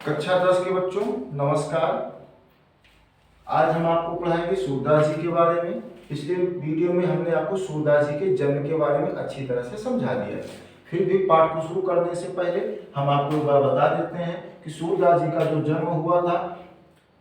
कक्षा 10 के बच्चों नमस्कार। आज हम आपको पढ़ाएंगे सूरदास जी के बारे में। पिछले वीडियो में हमने आपको सूरदास जी के जन्म के बारे में अच्छी तरह से समझा दिया। फिर भी पाठ को शुरू करने से पहले हम आपको एक बार बता देते हैं कि सूरदास जी का जो जन्म हुआ था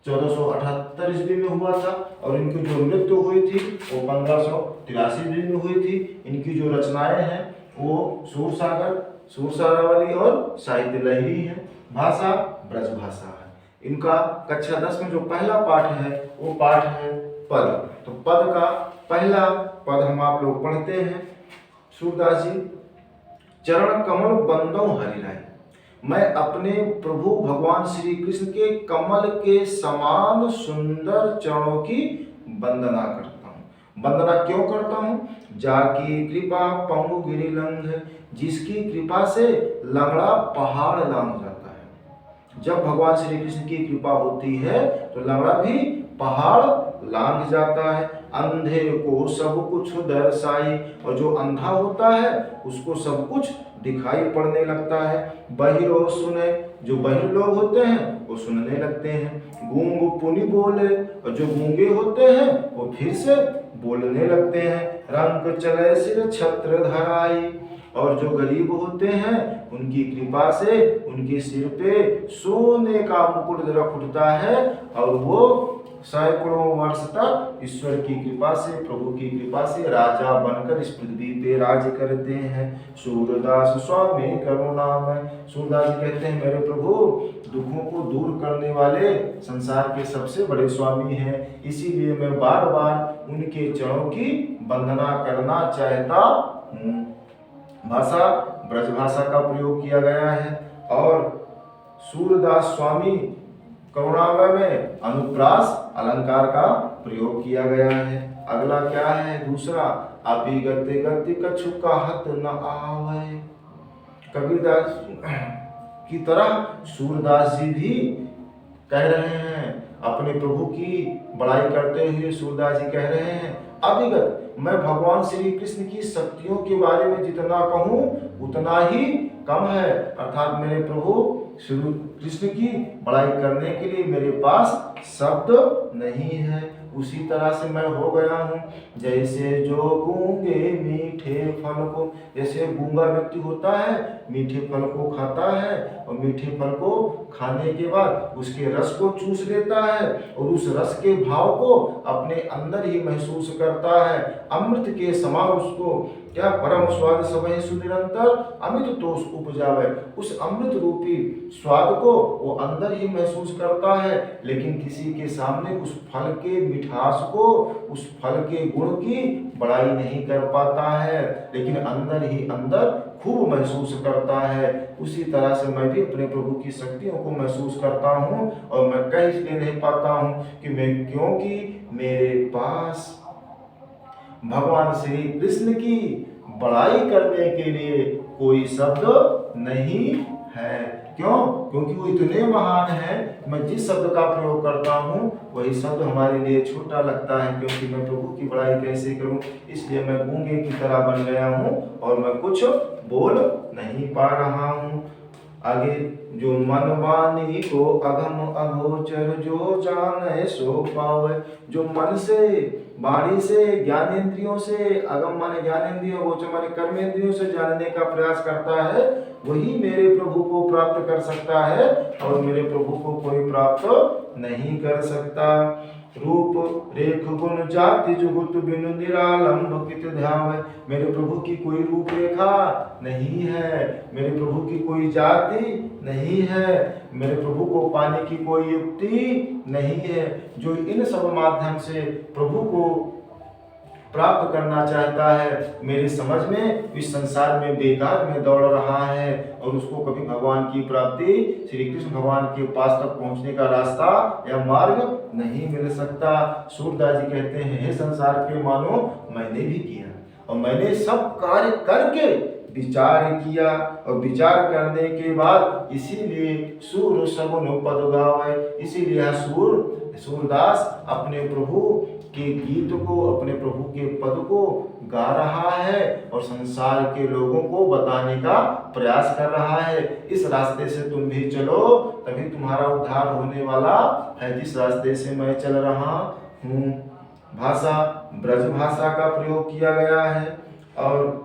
1478 ईस्वी में हुआ था और इनकी जो मृत्यु हुई थी वो 1583 ईस्वी में हुई थी। इनकी जो रचनाएं हैं वो सूरसागर, सूरसारावली और साहित्य लहरी है। भाषा ब्रज भाषा है। इनका कक्षा 10 में जो पहला पाठ है वो पाठ है पद। तो पद का पहला पद हम आप लोग पढ़ते हैं। सूरदास जी, चरण कमल बंदो हरिराय, मैं अपने प्रभु भगवान श्री कृष्ण के कमल के समान सुंदर चरणों की वंदना करता हूँ। वंदना क्यों करता हूँ? जाकी कृपा पंगु गिरि लंघ, जिसकी कृपा से लंगड़ा पहाड़ लांघ जाता है। जब भगवान श्री कृष्ण की कृपा होती है तो लंगड़ा भी पहाड़ लांघ जाता है। अंधे को सब कुछ दर्शाई, और जो अंधा होता है उसको सब कुछ दिखाई पड़ने लगता है। बहिरो सुने, जो बहिर लोग होते हैं वो सुनने लगते हैं। गूंग पुनि बोले, और जो गूंगे होते हैं वो फिर से बोलने लगते हैं। रंग चले सिर छत्र धराई, और जो गरीब होते हैं उनकी कृपा से उनके सिर पे सोने का मुकुट रख उठता है और वो सैकड़ों वर्ष तक ईश्वर की कृपा से, प्रभु की कृपा से राजा बनकर इस पृथ्वी पे राज करते हैं। सूरदास स्वामी करुणामय, सूरदास जी कहते हैं मेरे प्रभु दुखों को दूर करने वाले संसार के सबसे बड़े स्वामी हैं, इसीलिए मैं बार बार उनके चरणों की वंदना करना चाहता हूँ। भाषा ब्रज भाषा का प्रयोग किया गया है और सूरदास स्वामी करुणामय में अनुप्रास अलंकार का प्रयोग किया गया है। अगला क्या है? दूसरा, अभी गति गति कछु कहत न आवे। कबीरदास की तरह सूरदास जी भी कह रहे हैं, अपने प्रभु की बड़ाई करते हुए सूरदास जी कह रहे हैं, अभिगत, मैं भगवान श्री कृष्ण की शक्तियों के बारे में जितना कहूँ उतना ही कम है। अर्थात मेरे प्रभु श्री कृष्ण की बड़ाई करने के लिए मेरे पास शब्द नहीं है। उसी तरह से मैं हो गया हूँ जैसे जो गूंगे मीठे फल को, जैसे गूंगा व्यक्ति होता है मीठे फल को खाता है और मीठे फल को खाने के बाद उसके रस को चूस लेता है और उस रस के भाव को अपने अंदर ही महसूस करता है। अमृत के समान उसको क्या परम स्वाद समय सुनिरंतर अमित तोष उपजावे, उस अमृत रूपी स्वाद को वो अंदर ही महसूस करता है, लेकिन किसी के सामने उस फल के मिठास को, उस फल के गुण की बड़ाई नहीं कर पाता है, लेकिन अंदर ही अंदर खूब महसूस करता है। उसी तरह से मैं भी अपने प्रभु की शक्तियों को महसूस करता हूँ और मैं कह इसलिए नहीं पाता हूँ कि मैं, क्योंकि मेरे पास भगवान श्री कृष्ण की बड़ाई करने के लिए कोई शब्द नहीं है। क्यों? क्योंकि वो इतने महान हैं, मैं जिस शब्द का प्रयोग करता हूँ वही शब्द हमारे लिए छोटा लगता है, क्योंकि मैं प्रभु की बड़ाई कैसे करूँ, इसलिए मैं गूंगे की तरह बन गया हूँ और मैं कुछ बोल नहीं पा रहा हूँ। आगे, जो मन वाणी को अगम अगोचर जो जाने सो पावे, जो मन से, वाणी से, ज्ञानेंद्रियों से, अगम माने ज्ञानेंद्रियों, गोचर माने कर्मेंद्रियों से जानने का प्रयास करता है, वही मेरे प्रभु को प्राप्त कर सकता है और मेरे प्रभु को कोई प्राप्त नहीं कर सकता। रूप रेख गुण जाति जुगुत बिनु निरालंब कित ध्यावे, मेरे प्रभु की कोई रूप रेखा नहीं है, मेरे प्रभु की कोई जाति नहीं है, मेरे प्रभु को पाने की कोई युक्ति नहीं है। जो इन सब माध्यम से प्रभु को प्राप्त करना चाहता है, मेरी समझ में इस संसार में बेकार में दौड़ रहा है और उसको कभी भगवान की प्राप्ति, श्री कृष्ण भगवान के पास तक पहुंचने का रास्ता या मार्ग नहीं मिल सकता। सूरदास जी कहते हैं, हे संसार के मानो, मैंने भी किया और मैंने सब कार्य करके विचार किया और विचार करने के बाद इसीलिए सूर सगुन पद गावे, इसीलिए सूरदास अपने प्रभु के गीत को, अपने प्रभु के पद को गा रहा है और संसार के लोगों को बताने का प्रयास कर रहा है। इस रास्ते से तुम भी चलो, तभी तुम्हारा उद्धार होने वाला है, जिस रास्ते से मैं चल रहा हूँ। भाषा ब्रज भाषा का प्रयोग किया गया है और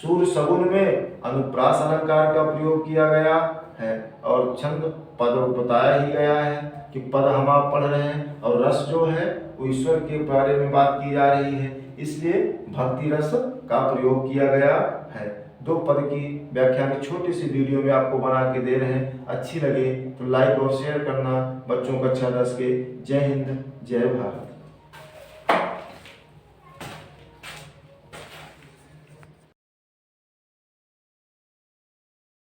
सूर सगुन में अनुप्रास अलंकार का प्रयोग किया गया है और छंद पद बताया ही गया है कि पद हम आप पढ़ रहे हैं और रस जो है वो ईश्वर के बारे में बात की जा रही है, इसलिए भक्ति रस का प्रयोग किया गया है। 2 पद की व्याख्या में छोटी सी वीडियो में आपको बना के दे रहे हैं। अच्छी लगे तो लाइक और शेयर करना। बच्चों कक्षा 10 के। जय हिंद, जय भारत।